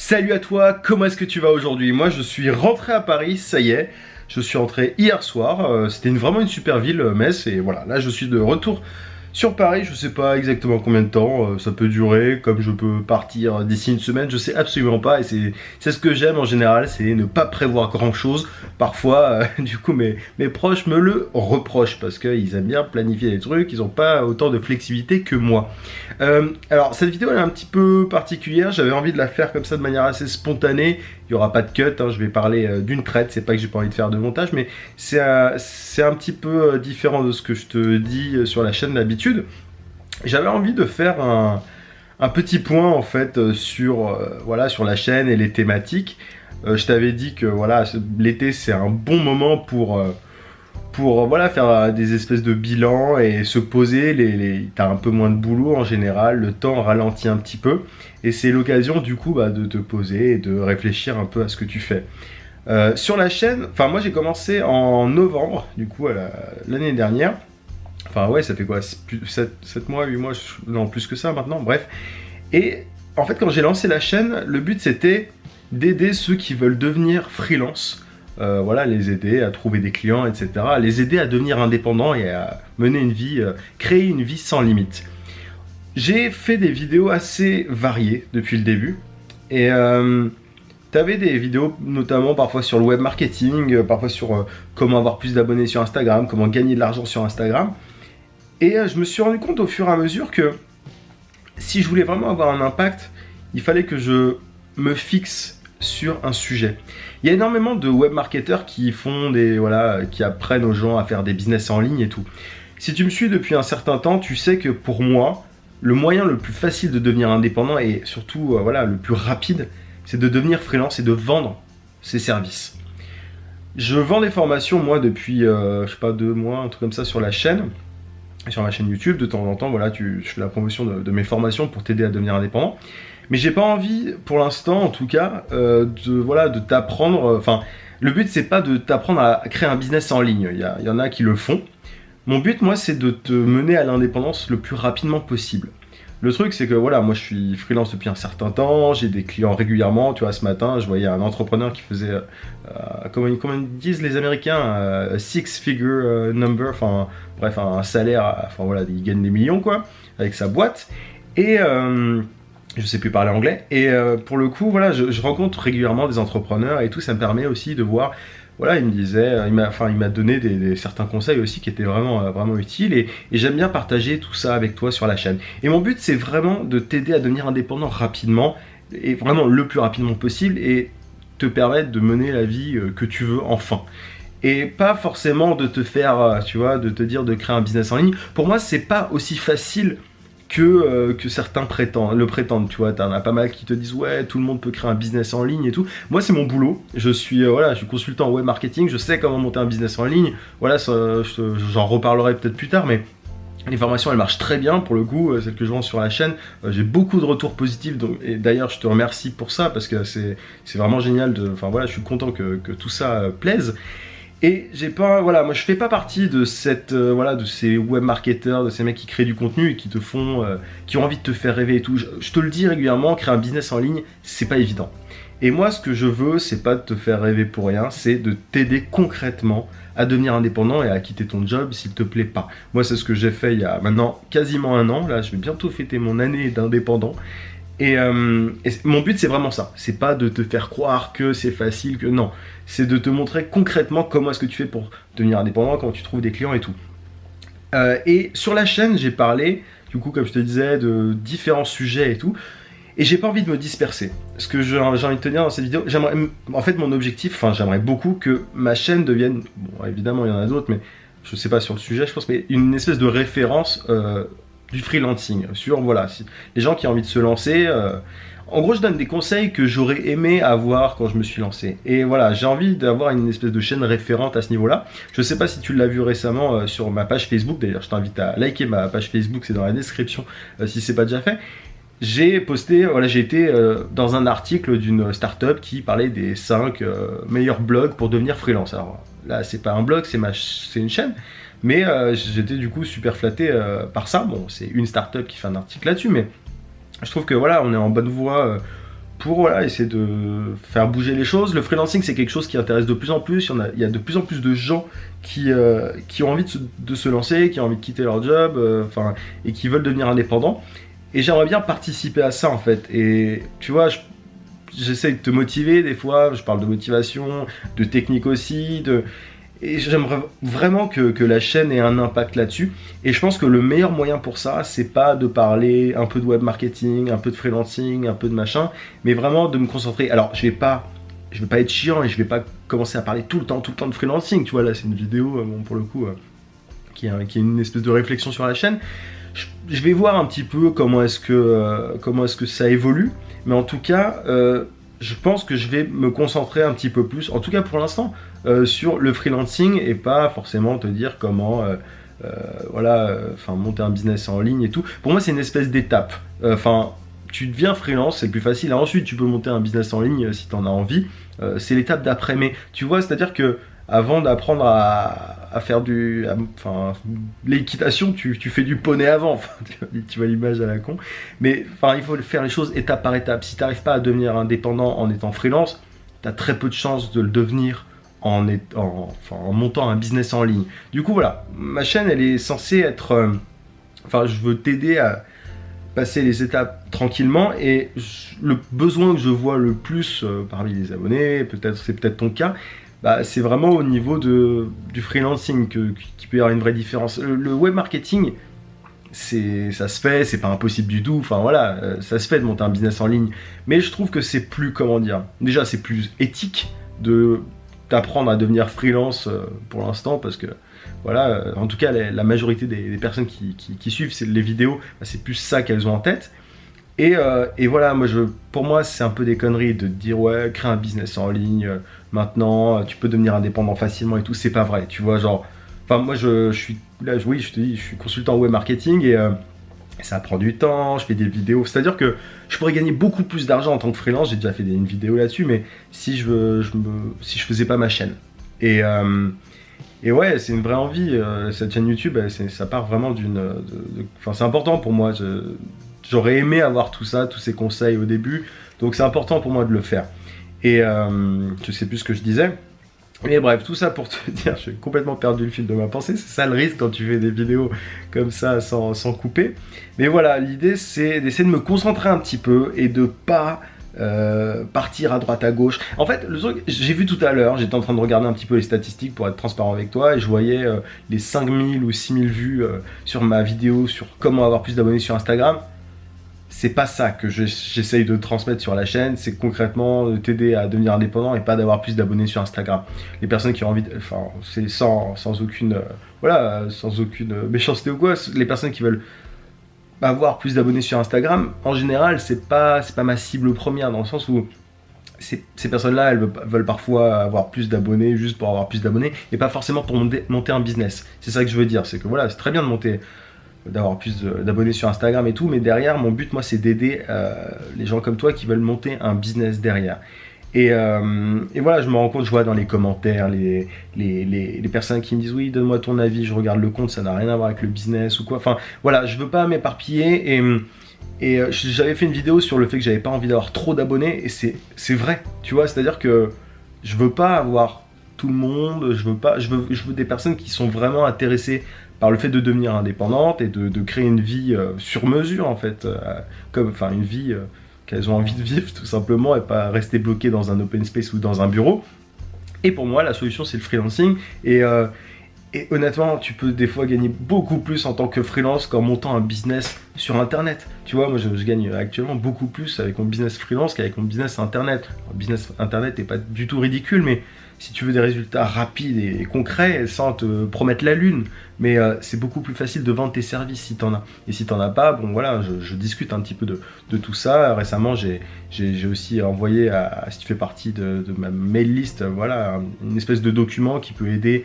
Salut à toi, comment est-ce que tu vas aujourd'hui? Moi je suis rentré à Paris, ça y est, je suis rentré hier soir, c'était vraiment une super ville, Metz, et voilà, là je suis de retour sur Paris, je sais pas exactement combien de temps ça peut durer, comme je peux partir d'ici une semaine, je sais absolument pas, et c'est ce que j'aime en général, c'est ne pas prévoir grand chose. Parfois, du coup mes proches me le reprochent, parce qu'ils aiment bien planifier des trucs, ils ont pas autant de flexibilité que moi. Alors cette vidéo elle est un petit peu particulière, j'avais envie de la faire comme ça de manière assez spontanée, il n'y aura pas de cut, hein, je vais parler d'une traite, c'est pas que j'ai pas envie de faire de montage, mais c'est un petit peu différent de ce que je te dis sur la chaîne d'habitude. J'avais envie de faire un petit point en fait sur, voilà, sur la chaîne et les thématiques. Je t'avais dit que voilà, l'été c'est un bon moment pour voilà, faire des espèces de bilans et se poser, t'as un peu moins de boulot en général, le temps ralentit un petit peu, et c'est l'occasion du coup de te poser et de réfléchir un peu à ce que tu fais. Sur la chaîne, enfin moi j'ai commencé en novembre, du coup l'année dernière, enfin ouais ça fait quoi, 7 mois, 8 mois, non plus que ça maintenant, bref, et en fait quand j'ai lancé la chaîne, le but c'était d'aider ceux qui veulent devenir freelance. Voilà, les aider à trouver des clients, etc. Les aider à devenir indépendants et à mener une vie, créer une vie sans limite. J'ai fait des vidéos assez variées depuis le début. Et t'avais des vidéos notamment parfois sur le web marketing, parfois sur comment avoir plus d'abonnés sur Instagram, comment gagner de l'argent sur Instagram. Et je me suis rendu compte au fur et à mesure que si je voulais vraiment avoir un impact, il fallait que je me fixe sur un sujet. Il y a énormément de web marketeurs qui font qui apprennent aux gens à faire des business en ligne et tout. Si tu me suis depuis un certain temps, tu sais que pour moi, le moyen le plus facile de devenir indépendant et surtout voilà, le plus rapide, c'est de devenir freelance et de vendre ses services. Je vends des formations moi depuis je sais pas 2 mois, un truc comme ça sur la chaîne. Sur ma chaîne YouTube, de temps en temps, voilà, je fais la promotion de mes formations pour t'aider à devenir indépendant. Mais j'ai pas envie, pour l'instant en tout cas, de t'apprendre. Enfin, le but c'est pas de t'apprendre à créer un business en ligne. Il y en a qui le font. Mon but, moi, c'est de te mener à l'indépendance le plus rapidement possible. Le truc, c'est que voilà, moi je suis freelance depuis un certain temps, j'ai des clients régulièrement. Tu vois, ce matin, je voyais un entrepreneur qui faisait, comment ils disent les Américains, six-figure number, enfin bref, un salaire, enfin voilà, il gagne des millions quoi, avec sa boîte. Et je sais plus parler anglais. Et pour le coup, voilà, je rencontre régulièrement des entrepreneurs et tout, ça me permet aussi de voir. Voilà, il me disait, il m'a donné certains conseils aussi qui étaient vraiment utiles et j'aime bien partager tout ça avec toi sur la chaîne. Et mon but, c'est vraiment de t'aider à devenir indépendant rapidement et vraiment le plus rapidement possible et te permettre de mener la vie que tu veux enfin. Et pas forcément de te faire, tu vois, de te dire de créer un business en ligne. Pour moi, c'est pas aussi facile que certains le prétendent, tu vois, t'en as pas mal qui te disent ouais tout le monde peut créer un business en ligne et tout. Moi c'est mon boulot, je suis consultant en web marketing, je sais comment monter un business en ligne, voilà, j'en reparlerai peut-être plus tard, mais les formations elles marchent très bien pour le coup, celles que je vends sur la chaîne, j'ai beaucoup de retours positifs, donc, et d'ailleurs je te remercie pour ça parce que c'est vraiment génial, enfin voilà, je suis content que tout ça plaise. Et j'ai pas, voilà, moi je fais pas partie de de ces web marketeurs, de ces mecs qui créent du contenu et qui te font, qui ont envie de te faire rêver et tout. Je te le dis régulièrement, créer un business en ligne, c'est pas évident. Et moi, ce que je veux, c'est pas de te faire rêver pour rien, c'est de t'aider concrètement à devenir indépendant et à quitter ton job s'il te plaît pas. Moi, c'est ce que j'ai fait il y a maintenant quasiment 1 an. Là, je vais bientôt fêter mon année d'indépendant. Et mon but c'est vraiment ça, c'est pas de te faire croire que c'est facile, que non, c'est de te montrer concrètement comment est-ce que tu fais pour devenir indépendant, comment tu trouves des clients et tout. Et sur la chaîne j'ai parlé, du coup comme je te disais, de différents sujets et tout, et j'ai pas envie de me disperser. Ce que j'ai envie de te dire dans cette vidéo, en fait mon objectif, enfin j'aimerais beaucoup que ma chaîne devienne, bon évidemment il y en a d'autres, mais je sais pas sur le sujet je pense, mais une espèce de référence du freelancing, sur voilà, si les gens qui ont envie de se lancer, en gros je donne des conseils que j'aurais aimé avoir quand je me suis lancé, et voilà, j'ai envie d'avoir une espèce de chaîne référente à ce niveau là. Je sais pas si tu l'as vu récemment sur ma page Facebook, d'ailleurs je t'invite à liker ma page Facebook, c'est dans la description si c'est pas déjà fait. J'ai posté, voilà, j'ai été dans un article d'une startup qui parlait des 5 meilleurs blogs pour devenir freelance. Alors là c'est pas un blog, c'est une chaîne. Mais j'étais du coup super flatté par ça. Bon, c'est une startup qui fait un article là-dessus, mais je trouve que voilà, on est en bonne voie pour voilà, essayer de faire bouger les choses. Le freelancing, c'est quelque chose qui intéresse de plus en plus. Il y a de plus en plus de gens qui ont envie de se lancer, qui ont envie de quitter leur job, et qui veulent devenir indépendants. Et j'aimerais bien participer à ça en fait. Et tu vois, j'essaie de te motiver des fois. Je parle de motivation, de technique aussi, et j'aimerais vraiment que la chaîne ait un impact là-dessus. Et je pense que le meilleur moyen pour ça, c'est pas de parler un peu de web marketing, un peu de freelancing, un peu de machin, mais vraiment de me concentrer. Alors, je vais pas être chiant et je vais pas commencer à parler tout le temps de freelancing. Tu vois, là, c'est une vidéo, bon, pour le coup, qui est une espèce de réflexion sur la chaîne. Je vais voir un petit peu comment est-ce que ça évolue, mais en tout cas, je pense que je vais me concentrer un petit peu plus, en tout cas pour l'instant, sur le freelancing et pas forcément te dire comment monter un business en ligne et tout. Pour moi, c'est une espèce d'étape. Tu deviens freelance, c'est plus facile. Ensuite, tu peux monter un business en ligne si tu en as envie. C'est l'étape d'après. Mais tu vois, c'est-à-dire que avant d'apprendre à faire l'équitation, tu fais du poney avant. Tu vois l'image à la con. Mais il faut faire les choses étape par étape. Si tu n'arrives pas à devenir indépendant en étant freelance, tu as très peu de chances de le devenir en montant un business en ligne. Du coup, voilà, ma chaîne, elle est censée être... je veux t'aider à passer les étapes tranquillement, et le besoin que je vois le plus parmi les abonnés, c'est peut-être ton cas, c'est vraiment au niveau du freelancing qui peut y avoir une vraie différence. Le web marketing, ça se fait, c'est pas impossible du tout, ça se fait de monter un business en ligne, mais je trouve que c'est plus, déjà c'est plus éthique d'apprendre à devenir freelance pour l'instant, parce que en tout cas la majorité des personnes qui suivent les vidéos, c'est plus ça qu'elles ont en tête. Et voilà, pour moi, c'est un peu des conneries de dire ouais, crée un business en ligne, maintenant, tu peux devenir indépendant facilement et tout. C'est pas vrai, tu vois, moi, je suis là, oui, je te dis, je suis consultant web marketing et ça prend du temps, je fais des vidéos. C'est-à-dire que je pourrais gagner beaucoup plus d'argent en tant que freelance. J'ai déjà fait une vidéo là-dessus, mais si je faisais pas ma chaîne. Et ouais, c'est une vraie envie. Cette chaîne YouTube, ça part vraiment c'est important pour moi. J'aurais aimé avoir tout ça, tous ces conseils au début, donc c'est important pour moi de le faire. Et je sais plus ce que je disais, mais bref, tout ça pour te dire, j'ai complètement perdu le fil de ma pensée. C'est ça le risque quand tu fais des vidéos comme ça sans couper. Mais voilà, l'idée c'est d'essayer de me concentrer un petit peu et de pas partir à droite à gauche. En fait, le truc, j'ai vu tout à l'heure, j'étais en train de regarder un petit peu les statistiques pour être transparent avec toi, et je voyais les 5000 ou 6000 vues sur ma vidéo sur comment avoir plus d'abonnés sur Instagram. C'est pas ça que j'essaye de transmettre sur la chaîne, c'est concrètement de t'aider à devenir indépendant et pas d'avoir plus d'abonnés sur Instagram. Les personnes qui ont envie, c'est sans aucune méchanceté ou quoi, les personnes qui veulent avoir plus d'abonnés sur Instagram, en général, c'est pas ma cible première, dans le sens où ces personnes-là, elles veulent parfois avoir plus d'abonnés juste pour avoir plus d'abonnés et pas forcément pour monter un business. C'est ça que je veux dire, c'est que voilà, c'est très bien d'avoir plus d'abonnés sur Instagram et tout, mais derrière, mon but, moi, c'est d'aider les gens comme toi qui veulent monter un business derrière. Et voilà, je me rends compte, je vois dans les commentaires les personnes qui me disent oui, donne-moi ton avis, je regarde le compte, ça n'a rien à voir avec le business ou quoi. Voilà, je veux pas m'éparpiller, et j'avais fait une vidéo sur le fait que j'avais pas envie d'avoir trop d'abonnés, et c'est vrai, tu vois, c'est-à-dire que je veux pas avoir tout le monde, je veux des personnes qui sont vraiment intéressées par le fait de devenir indépendante et de créer une vie sur mesure en fait, une vie qu'elles ont envie de vivre tout simplement, et pas rester bloquées dans un open space ou dans un bureau. Et pour moi, la solution, c'est le freelancing. Et honnêtement, tu peux des fois gagner beaucoup plus en tant que freelance qu'en montant un business sur Internet. Tu vois, moi, je gagne actuellement beaucoup plus avec mon business freelance qu'avec mon business Internet. Le business Internet n'est pas du tout ridicule, mais si tu veux des résultats rapides et concrets, sans te promettre la lune, mais c'est beaucoup plus facile de vendre tes services si t'en as. Et si t'en as pas, bon voilà, je discute un petit peu de tout ça. Récemment, j'ai aussi envoyé, si tu fais partie de ma mail list, voilà, une espèce de document qui peut aider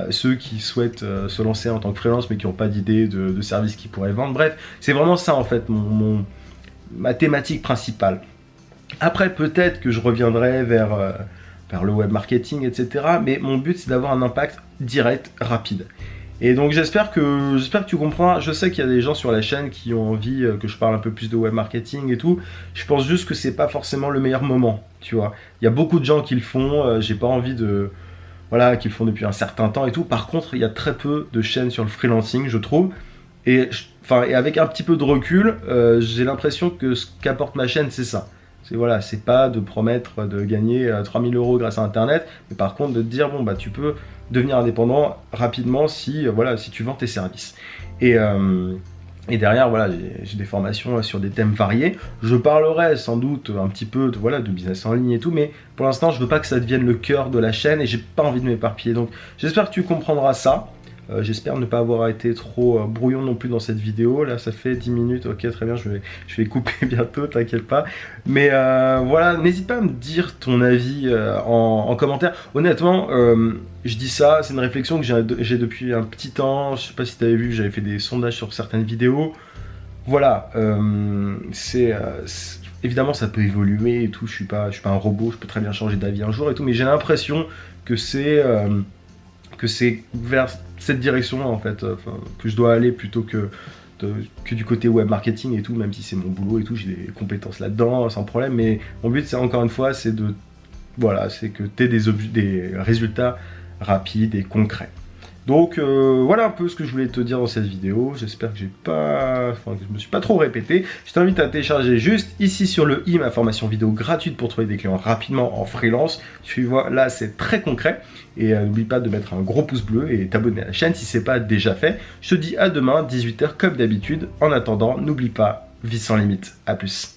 ceux qui souhaitent se lancer en tant que freelance mais qui n'ont pas d'idée de service qu'ils pourraient vendre. Bref, c'est vraiment ça en fait ma thématique principale. Après, peut-être que je reviendrai vers le web marketing, etc. Mais mon but, c'est d'avoir un impact direct, rapide. Et donc j'espère que tu comprends. Je sais qu'il y a des gens sur la chaîne qui ont envie que je parle un peu plus de web marketing et tout. Je pense juste que c'est pas forcément le meilleur moment, tu vois. Il y a beaucoup de gens qui le font, j'ai pas envie de... Voilà, qui le font depuis un certain temps et tout. Par contre, il y a très peu de chaînes sur le freelancing, je trouve. Et avec un petit peu de recul, j'ai l'impression que ce qu'apporte ma chaîne, c'est ça. Voilà, c'est pas de promettre de gagner 3000 euros grâce à Internet, mais par contre de te dire, bon, bah, tu peux devenir indépendant rapidement si, voilà, si tu vends tes services. Et derrière, voilà, j'ai des formations sur des thèmes variés. Je parlerai sans doute un petit peu de, voilà, de business en ligne et tout, mais pour l'instant, je veux pas que ça devienne le cœur de la chaîne et j'ai pas envie de m'éparpiller. Donc, j'espère que tu comprendras ça. J'espère ne pas avoir été trop brouillon non plus dans cette vidéo. Là, ça fait 10 minutes. Ok, très bien, je vais couper bientôt, t'inquiète pas. Mais voilà, n'hésite pas à me dire ton avis en commentaire. Honnêtement, je dis ça, c'est une réflexion que j'ai depuis un petit temps. Je sais pas si tu avais vu, j'avais fait des sondages sur certaines vidéos. Voilà, évidemment, ça peut évoluer et tout. Je suis pas un robot, je peux très bien changer d'avis un jour et tout. Mais j'ai l'impression que c'est vers cette direction en fait que je dois aller plutôt que du côté web marketing et tout, même si c'est mon boulot et tout, j'ai des compétences là-dedans sans problème, mais mon but c'est encore une fois c'est de voilà, c'est que tu aies des résultats rapides et concrets. Donc voilà un peu ce que je voulais te dire dans cette vidéo. J'espère que que je me suis pas trop répété. Je t'invite à télécharger juste ici sur le i ma formation vidéo gratuite pour trouver des clients rapidement en freelance. Tu vois, là c'est très concret. Et n'oublie pas de mettre un gros pouce bleu et t'abonner à la chaîne si c'est pas déjà fait. Je te dis à demain 18 h comme d'habitude. En attendant, n'oublie pas, vie sans limite. À plus.